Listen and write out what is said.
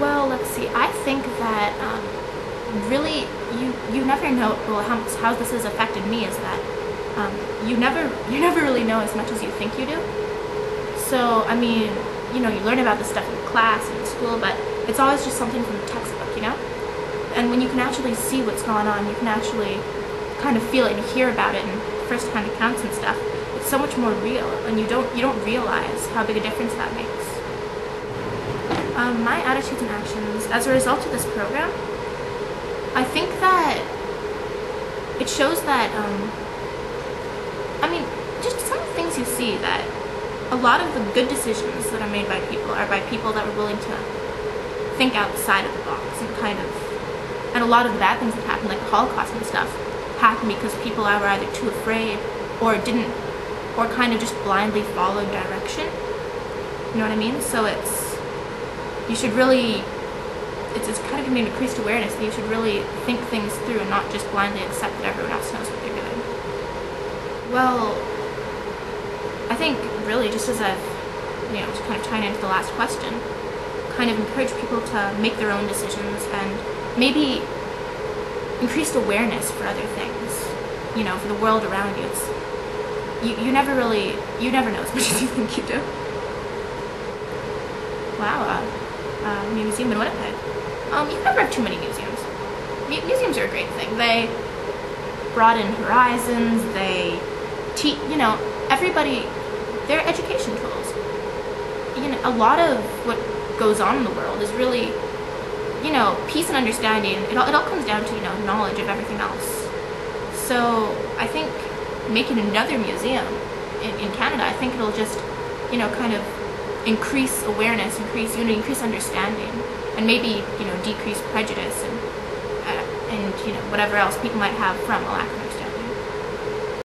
Well, let's see. I think that really you never know. Well, how this has affected me is that you never really know as much as you think you do. So I mean, you learn about this stuff in class and in school, but it's always just something from the textbook. And when you can actually see what's going on, you can actually kind of feel it and hear about it in first-hand accounts and stuff. It's so much more real, and you don't realize how big a difference that makes. My attitudes and actions as a result of this program, I think that it shows that, I mean, just some of the things you see, that a lot of the good decisions that are made by people are by people that were willing to think outside of the box and a lot of the bad things that happen, like the Holocaust and stuff, happen because people were either too afraid or didn't, or kind of just blindly followed direction. You know what I mean? So you should really, it's kind of an increased awareness that you should really think things through and not just blindly accept that everyone else knows what they're doing. Well, I think really just as I've, to kind of tie into the last question, kind of encourage people to make their own decisions and maybe increased awareness for other things, for the world around you. You never know as much as you think you do. Wow, museum in Winnipeg. You can never have too many museums. Museums are a great thing. They broaden horizons, they teach, everybody, they're education tools. A lot of what goes on in the world is really, peace and understanding. It all comes down to, knowledge of everything else. So I think making another museum in Canada, I think it'll just, kind of increase awareness, increase unity, increase understanding, and maybe, decrease prejudice and whatever else people might have from a lack of understanding.